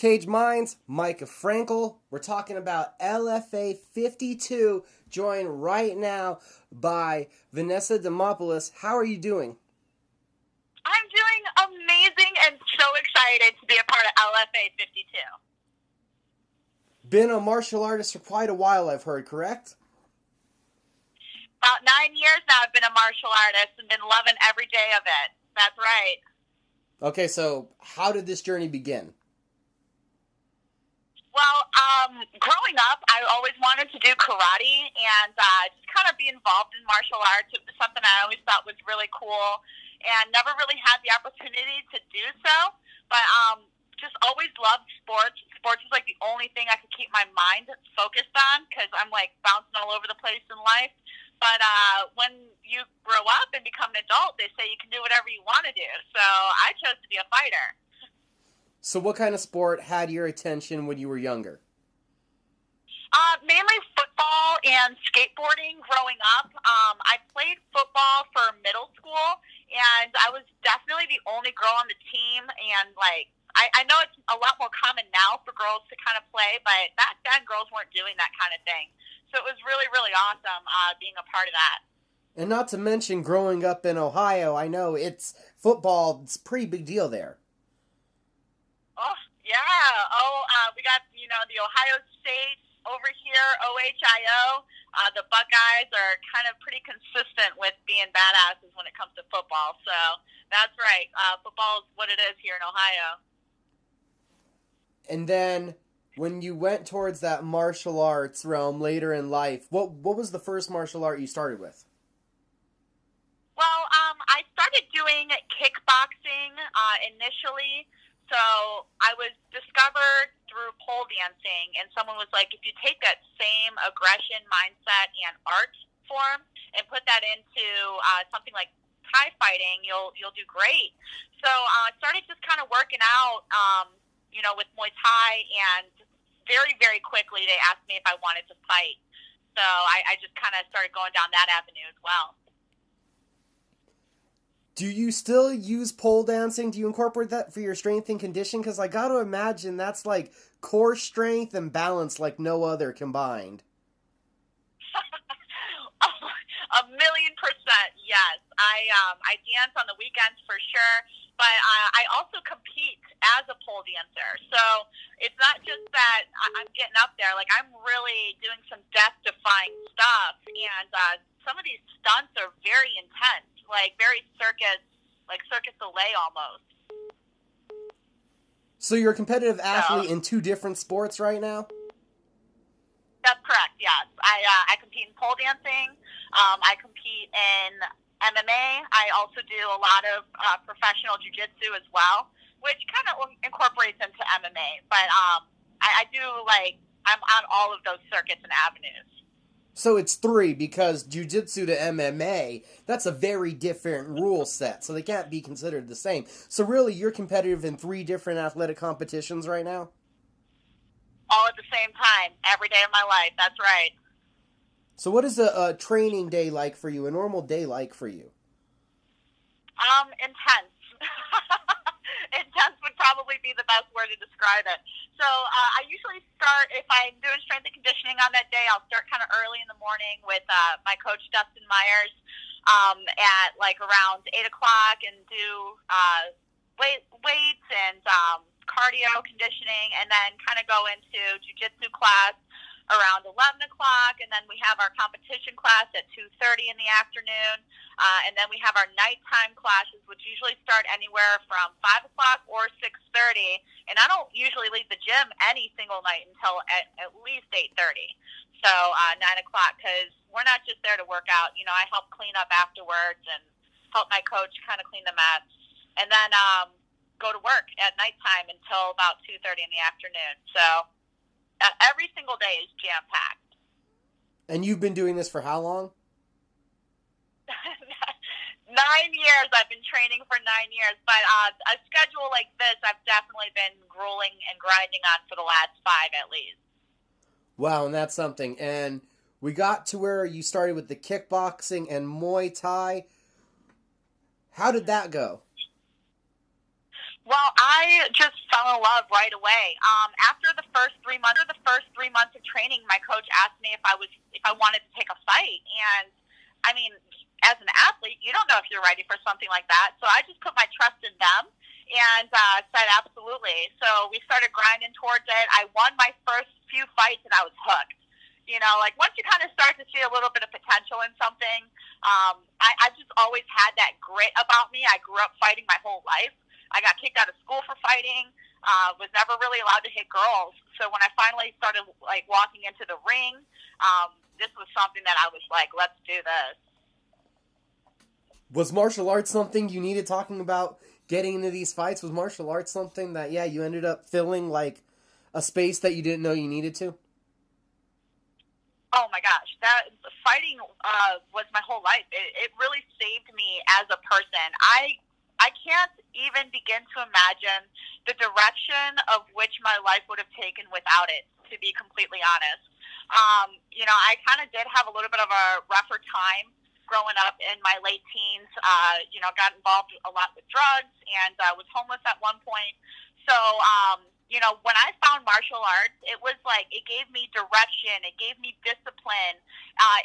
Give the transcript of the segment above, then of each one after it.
Cage Minds, Micah Frankel. We're talking about LFA52, joined right now by Vanessa Demopoulos. How are you doing? I'm doing amazing and so excited to be a part of LFA52. Been a martial artist for quite a while, I've heard, correct? About 9 years now I've been a martial artist and been loving every day of it. That's right. Okay, so how did this journey begin? Well, growing up, I always wanted to do karate and just kind of be involved in martial arts. It was something I always thought was really cool and never really had the opportunity to do so. But just always loved sports. Sports is like the only thing I could keep my mind focused on because I'm like bouncing all over the place in life. But when you grow up and become an adult, they say you can do whatever you want to do. So I chose to be a fighter. So what kind of sport had your attention when you were younger? Mainly football and skateboarding growing up. I played football for middle school, and I was definitely the only girl on the team. And, I know it's a lot more common now for girls to kind of play, but back then girls weren't doing that kind of thing. So it was really, really awesome being a part of that. And not to mention growing up in Ohio, I know football, it's a pretty big deal there. Oh, yeah. We got, the Ohio State over here, OHIO. The Buckeyes are kind of pretty consistent with being badasses when it comes to football. So that's right. Football is what it is here in Ohio. And then when you went towards that martial arts realm later in life, what was the first martial art you started with? Well, I started doing kickboxing initially. So I was discovered through pole dancing, and someone was like, if you take that same aggression, mindset, and art form and put that into something like Thai fighting, you'll do great. So I started just kind of working out, with Muay Thai, and very, very quickly they asked me if I wanted to fight. So I just kind of started going down that avenue as well. Do you still use pole dancing? Do you incorporate that for your strength and conditioning? Because I got to imagine that's like core strength and balance like no other combined. 1,000,000%, yes. I dance on the weekends for sure, but I also compete as a pole dancer. So it's not just that I'm getting up there. Like, I'm really doing some death-defying stuff, and some of these stunts are very intense. Like very Circus Soleil almost. So you're a competitive athlete in two different sports right now? That's correct, yes. I compete in pole dancing. I compete in MMA. I also do a lot of professional jiu-jitsu as well, which kind of incorporates into MMA. But I do, I'm on all of those circuits and avenues. So it's three, because jiu-jitsu to MMA, that's a very different rule set, so they can't be considered the same. So really, you're competitive in three different athletic competitions right now? All at the same time, every day of my life, that's right. So what is a training day like for you, a normal day like for you? Intense. Intense would probably be the best word to describe it. So I usually start, if I'm doing strength and conditioning on that day, I'll start kind of early in the morning with my coach, Dustin Myers, at around 8 o'clock, and do weights and cardio conditioning, and then kind of go into jiu-jitsu class around 11 o'clock, and then we have our competition class at 2:30 in the afternoon, and then we have our nighttime classes, which usually start anywhere from 5 o'clock or 6:30, and I don't usually leave the gym any single night until at least 8:30, so 9 o'clock, because we're not just there to work out. I help clean up afterwards and help my coach kind of clean the mats, and then go to work at nighttime until about 2:30 in the afternoon, so every single day is jam-packed. And you've been doing this for how long? 9 years. I've been training for 9 years. But a schedule like this, I've definitely been grueling and grinding on for the last 5 at least. Wow, and that's something. And we got to where you started with the kickboxing and Muay Thai. How did that go? Well, I just fell in love right away. After the first 3 months of training, my coach asked me if I wanted to take a fight, and I mean, as an athlete, you don't know if you're ready for something like that. So I just put my trust in them and said absolutely. So we started grinding towards it. I won my first few fights, and I was hooked. You know, like once you kind of start to see a little bit of potential in something, I just always had that grit about me. I grew up fighting my whole life. I got kicked out of school for fighting. Was never really allowed to hit girls. So when I finally started like walking into the ring, this was something that I was like, let's do this. Was martial arts something you needed talking about getting into these fights? Was martial arts something that, yeah, you ended up filling like a space that you didn't know you needed to? Oh my gosh, that fighting was my whole life. It really saved me as a person. I can't even begin to imagine the direction of which my life would have taken without it, to be completely honest. You know, I kind of did have a little bit of a rougher time growing up in my late teens. You know, got involved a lot with drugs and was homeless at one point. So, you know, when I found martial arts, it was like it gave me direction, it gave me discipline,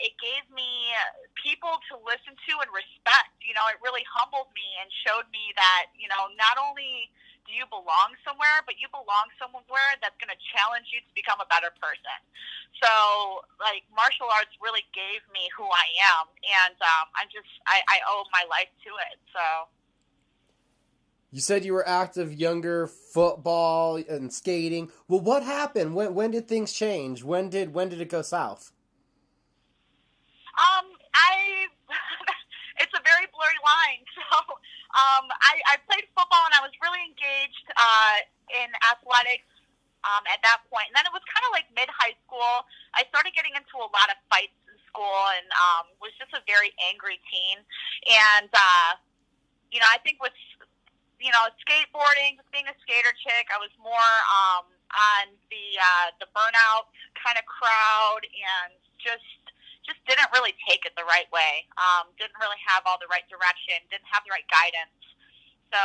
it gave me people to listen to and respect. You know, it really humbled me and showed me that, you know, not only do you belong somewhere, but you belong somewhere that's going to challenge you to become a better person. So, like, martial arts really gave me who I am, and I owe my life to it. So. You said you were active younger, football and skating. Well, what happened? When did things change? When did it go south? I it's a very blurry line. So, I played football and I was really engaged in athletics at that point. And then it was kind of like mid-high school. I started getting into a lot of fights in school and was just a very angry teen. And you know, I think with skateboarding, just being a skater chick, I was more on the burnout kind of crowd and just didn't really take it the right way. Didn't really have all the right direction, didn't have the right guidance. So,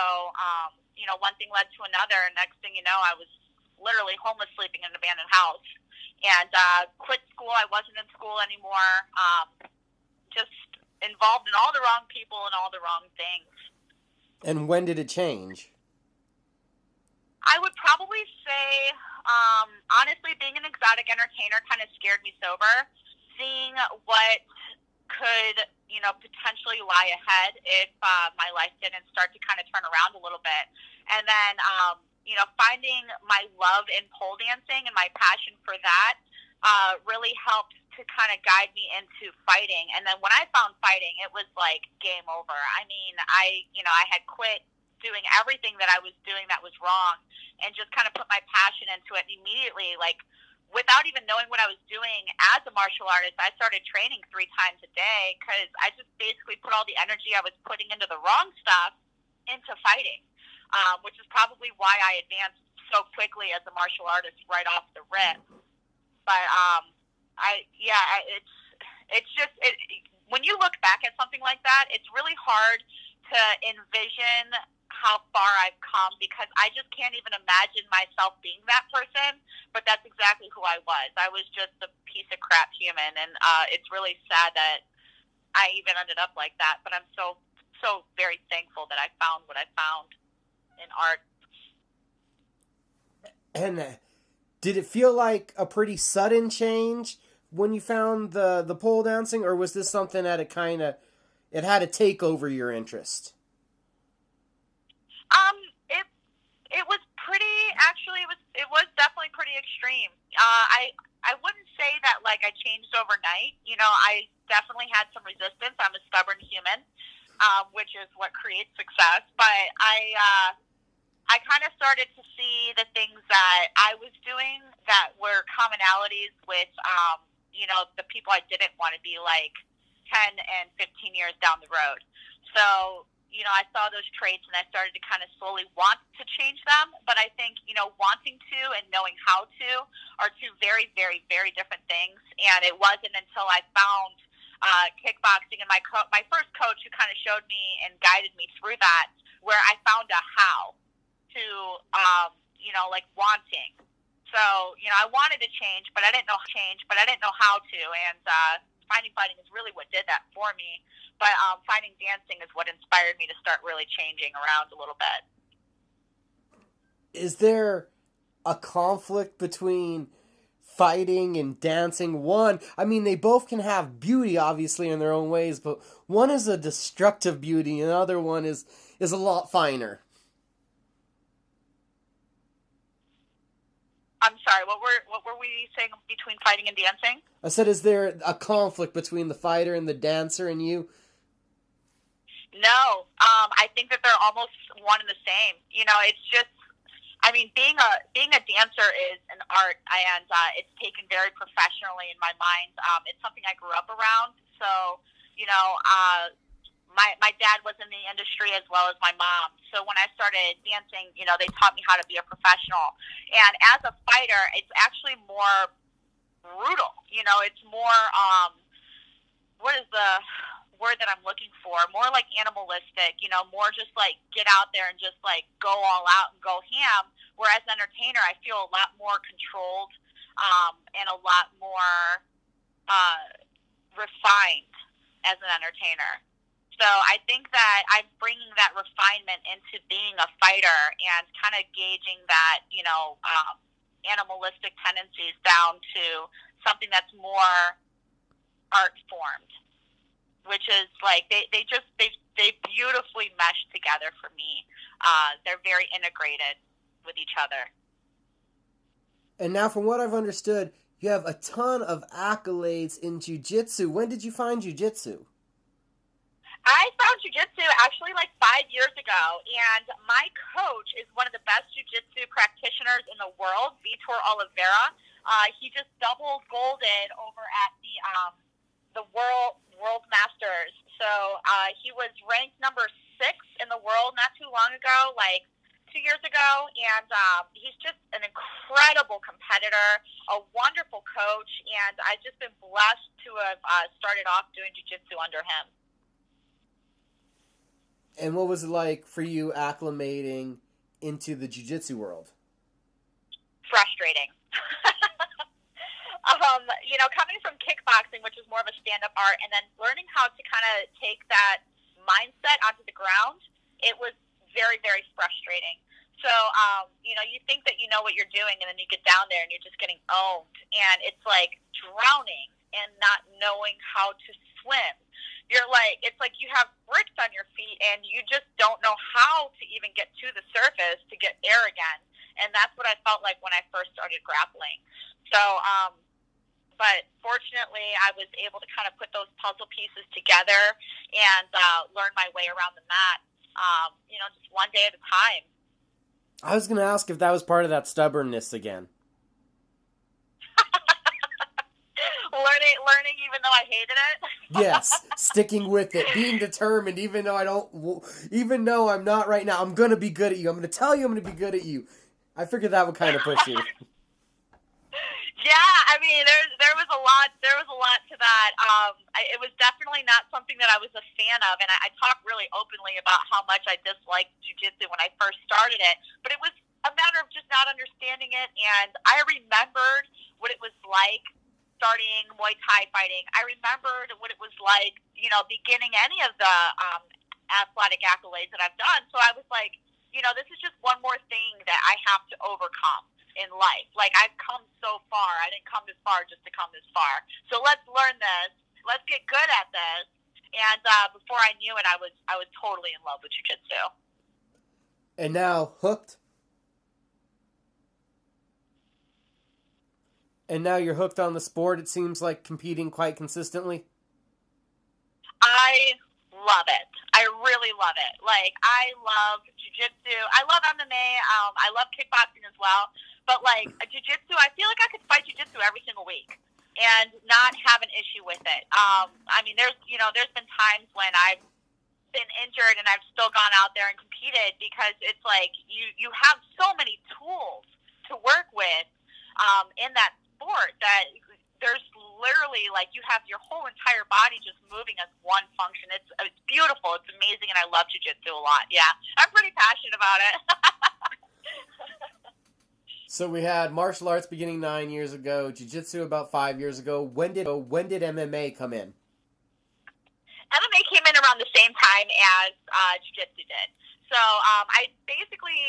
you know, one thing led to another, and next thing you know, I was literally homeless, sleeping in an abandoned house. And quit school. I wasn't in school anymore. Just involved in all the wrong people and all the wrong things. And when did it change? I would probably say, honestly, being an exotic entertainer kind of scared me sober. Seeing what could, you know, potentially lie ahead if my life didn't start to kind of turn around a little bit. And then, you know, finding my love in pole dancing and my passion for that really helped to kind of guide me into fighting. And then when I found fighting, it was like game over. I mean, I had quit doing everything that I was doing that was wrong and just kind of put my passion into it. And immediately, like, without even knowing what I was doing as a martial artist, I started training 3 times a day because I just basically put all the energy I was putting into the wrong stuff into fighting, which is probably why I advanced so quickly as a martial artist right off the rip. But it's just when you look back at something like that, it's really hard to envision how far I've come because I just can't even imagine myself being that person. But that's exactly who I was. I was just a piece of crap human, and it's really sad that I even ended up like that. But I'm so very thankful that I found what I found in art. And did it feel like a pretty sudden change when you found the pole dancing, or was this something that it had to take over your interest? It was pretty. Actually, it was definitely pretty extreme. I wouldn't say that like I changed overnight. You know, I definitely had some resistance. I'm a stubborn human, which is what creates success. But I kind of started to see the things that I was doing that were commonalities with, you know, the people I didn't want to be like 10 and 15 years down the road. So, you know, I saw those traits and I started to kind of slowly want to change them. But I think, you know, wanting to and knowing how to are 2 very, very, very different things. And it wasn't until I found kickboxing and my first coach who kind of showed me and guided me through that where I found a how. to, like wanting. So, I wanted to change, but I didn't know how to. And finding fighting is really what did that for me. But finding dancing is what inspired me to start really changing around a little bit. Is there a conflict between fighting and dancing? One, I mean, they both can have beauty, obviously, in their own ways, but one is a destructive beauty, and the other one is a lot finer. I'm sorry, what were we saying between fighting and dancing? I said, is there a conflict between the fighter and the dancer and you? No, I think that they're almost one and the same. It's just, being a dancer is an art, and it's taken very professionally in my mind. It's something I grew up around. So, my dad was in the industry as well as my mom. So when I started dancing, they taught me how to be a professional. And as a fighter, it's actually more brutal. It's more, what is the word that I'm looking for? More like animalistic, more just like get out there and just like go all out and go ham. Whereas entertainer, I feel a lot more controlled, and a lot more refined as an entertainer. So I think that I'm bringing that refinement into being a fighter and kind of gauging that, animalistic tendencies down to something that's more art formed, which is like they beautifully mesh together for me. They're very integrated with each other. And now, from what I've understood, you have a ton of accolades in jiu-jitsu. When did you find jiu-jitsu? I found jiu-jitsu actually like 5 years ago, and my coach is one of the best jiu-jitsu practitioners in the world, Vitor Oliveira. He just double golded over at the World Masters. So he was ranked number 6 in the world not too long ago, like 2 years ago, and he's just an incredible competitor, a wonderful coach, and I've just been blessed to have started off doing jiu-jitsu under him. And what was it like for you acclimating into the jiu-jitsu world? Frustrating. Coming from kickboxing, which is more of a stand-up art, and then learning how to kind of take that mindset onto the ground, it was very, very frustrating. So, you think that you know what you're doing, and then you get down there and you're just getting owned. And it's like drowning and not knowing how to swim. It's like you have bricks on your feet and you just don't know how to even get to the surface to get air again. And that's what I felt like when I first started grappling. So, but fortunately, I was able to kind of put those puzzle pieces together and learn my way around the mat, just one day at a time. I was going to ask if that was part of that stubbornness again. Learning even though I hated it. Yes, sticking with it, being determined, even though I'm not right now. I'm gonna be good at you. I'm gonna tell you I'm gonna be good at you. I figured that would kind of push you. Yeah, there was a lot to that. It was definitely not something that I was a fan of, and I talk really openly about how much I disliked jiu-jitsu when I first started it. But it was a matter of just not understanding it, and I remembered what it was like starting Muay Thai fighting. I remembered what it was like, beginning any of the athletic accolades that I've done. So I was like, this is just one more thing that I have to overcome in life. Like, I've come so far. I didn't come this far just to come this far. So let's learn this. Let's get good at this. And before I knew it, I was totally in love with jiu-jitsu. And now, hooked? And now you're hooked on the sport, it seems like, competing quite consistently? I love it. I really love it. Like, I love jiu-jitsu. I love MMA. I love kickboxing as well. But, like, jiu-jitsu, I feel like I could fight jiu-jitsu every single week and not have an issue with it. There's been times when I've been injured and I've still gone out there and competed because it's like you have so many tools to work with in that sport that there's literally, like, you have your whole entire body just moving as one function. It's beautiful. It's amazing, and I love jiu-jitsu a lot. Yeah, I'm pretty passionate about it. So we had martial arts beginning 9 years ago, jiu-jitsu about 5 years ago. When did MMA come in? MMA came in around the same time as Jiu-Jitsu did. So I basically,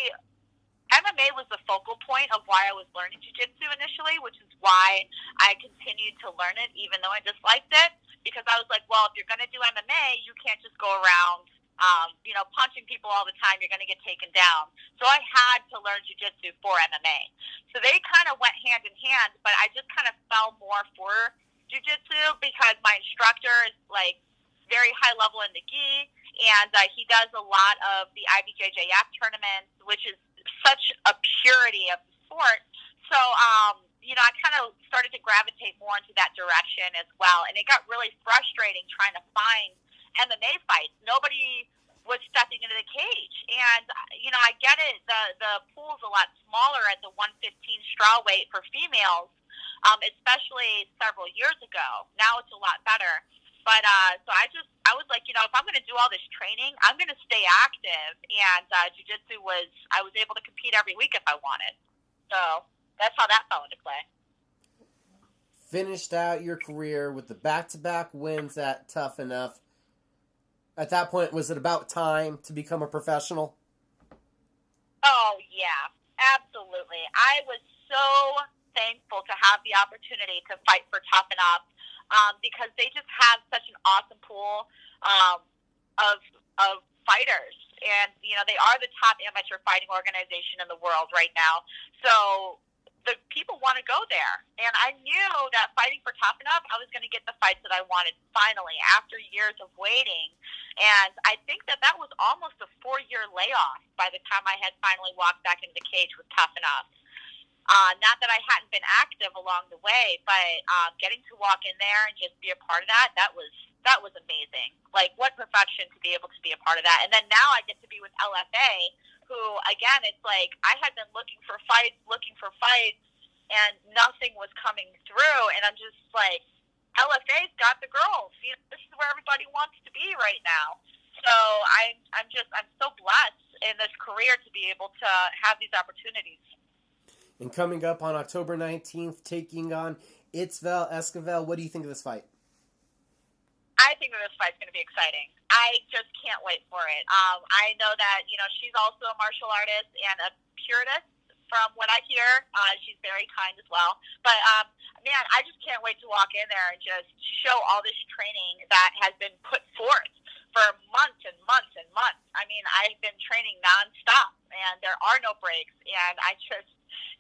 MMA was the focal point of why I was learning Jiu-Jitsu initially, which is why I continued to learn it even though I disliked it. Because I was like, well, if you're going to do MMA, you can't just go around, punching people all the time. You're going to get taken down. So I had to learn Jiu-Jitsu for MMA. So they kind of went hand in hand, but I just kind of fell more for Jiu-Jitsu because my instructor is like very high level in the gi, and he does a lot of the IBJJF tournaments, which is such a purity of the sport. So, I kind of started to gravitate more into that direction as well. And it got really frustrating trying to find MMA fights. Nobody was stepping into the cage. And, I get it. The pool's a lot smaller at the 115 straw weight for females, especially several years ago. Now it's a lot better. But so I was like, if I'm going to do all this training, I'm going to stay active. And jiu-jitsu I was able to compete every week if I wanted. So that's how that fell into play. Finished out your career with the back-to-back wins at Tough Enough. At that point, was it about time to become a professional? Oh, yeah, absolutely. I was so thankful to have the opportunity to fight for Tough Enough. Because they just have such an awesome pool of fighters. And, they are the top amateur fighting organization in the world right now. So the people want to go there. And I knew that fighting for Tough Enough, I was going to get the fights that I wanted finally after years of waiting. And I think that was almost a 4-year layoff by the time I had finally walked back into the cage with Tough Enough. Not that I hadn't been active along the way, but getting to walk in there and just be a part of that was amazing. Like, what perfection to be able to be a part of that. And then now I get to be with LFA, who, again, it's like I had been looking for fights, and nothing was coming through. And I'm just like, LFA's got the girls. This is where everybody wants to be right now. So I'm so blessed in this career to be able to have these opportunities. And coming up on October 19th, taking on Itvel Esquivel. What do you think of this fight? I think that this fight's going to be exciting. I just can't wait for it. I know that, she's also a martial artist and a purist from what I hear. She's very kind as well. But, man, I just can't wait to walk in there and just show all this training that has been put forth for months and months and months. I mean, I've been training nonstop, and there are no breaks. And I just,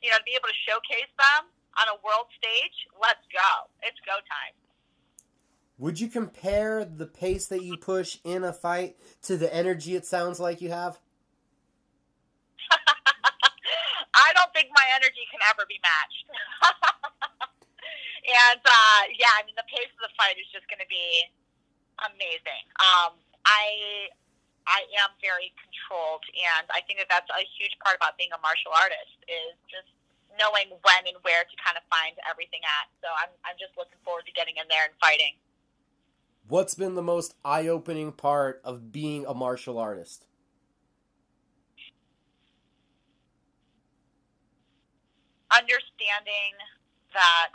to be able to showcase them on a world stage, let's go. It's go time. Would you compare the pace that you push in a fight to the energy it sounds like you have? I don't think my energy can ever be matched. And, the pace of the fight is just going to be amazing. I am very controlled, and I think that that's a huge part about being a martial artist is just knowing when and where to kind of find everything at. So I'm just looking forward to getting in there and fighting. What's been the most eye-opening part of being a martial artist? Understanding that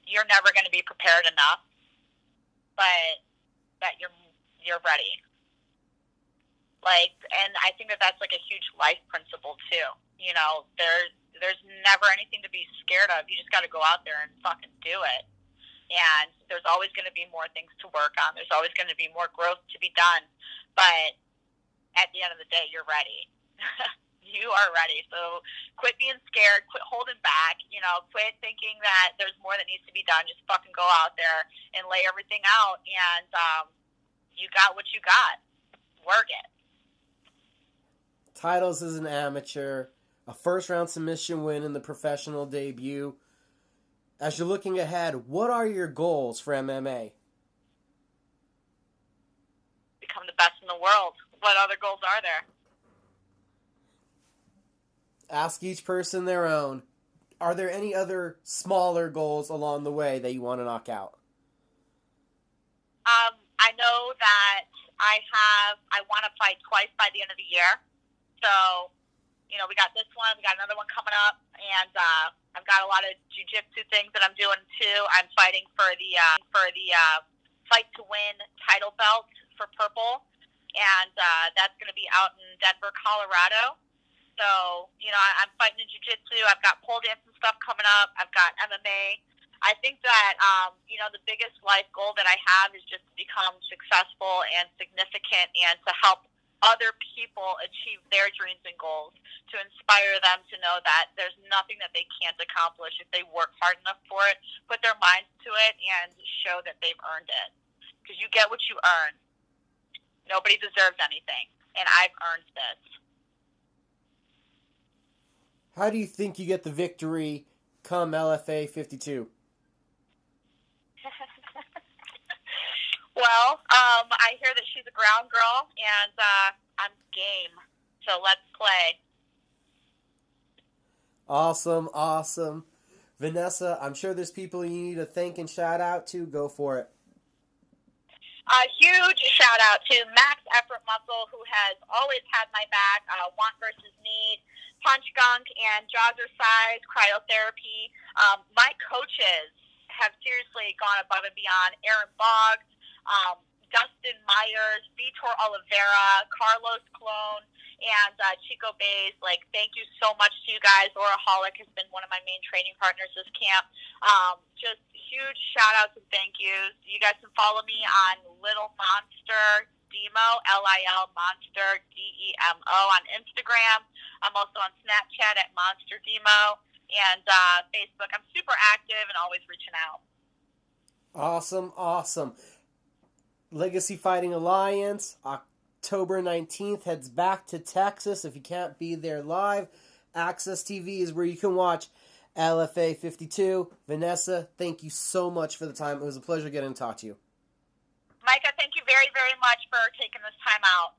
you're never going to be prepared enough, but that you're ready. And I think that that's like a huge life principle too. There's never anything to be scared of. You just got to go out there and fucking do it. And there's always going to be more things to work on. There's always going to be more growth to be done. But at the end of the day, you're ready. You are ready. So quit being scared. Quit holding back. Quit thinking that there's more that needs to be done. Just fucking go out there and lay everything out. And you got what you got. Work it. Titles as an amateur. A first-round submission win in the professional debut. As you're looking ahead, what are your goals for MMA? Become the best in the world. What other goals are there? Ask each person their own. Are there any other smaller goals along the way that you want to knock out? I know that I want to fight twice by the end of the year. So, we got this one, we got another one coming up, and I've got a lot of jiu-jitsu things that I'm doing too. I'm fighting for the Fight to Win title belt for purple, and that's going to be out in Denver, Colorado. So, I'm fighting in jiu-jitsu. I've got pole dancing stuff coming up. I've got MMA. I think that, the biggest life goal that I have is just to become successful and significant and to help other people achieve their dreams and goals, to inspire them to know that there's nothing that they can't accomplish if they work hard enough for it, put their minds to it, and show that they've earned it. Because you get what you earn. Nobody deserves anything, and I've earned this. How do you think you get the victory come LFA52? Well, I hear that she's a ground girl, and I'm game. So let's play. Awesome. Vanessa, I'm sure there's people you need to thank and shout out to. Go for it. A huge shout out to Max Effort Muscle, who has always had my back. Want versus Need, Punch Gunk, and Jazzercise, Cryotherapy. My coaches have seriously gone above and beyond. Aaron Boggs, Dustin Myers, Vitor Oliveira, Carlos Clone, and Chico Bays. Thank you so much to you guys. Laura Hollick has been one of my main training partners this camp. Just huge shout outs and thank yous. You guys can follow me on Little Monster Demo, LIL Monster DEMO on Instagram. I'm also on Snapchat at Monster Demo, and Facebook. I'm super active and always reaching out. Awesome. Legacy Fighting Alliance, October 19th, heads back to Texas. If you can't be there live, Access TV is where you can watch LFA52. Vanessa, thank you so much for the time. It was a pleasure getting to talk to you. Micah, thank you very, very much for taking this time out.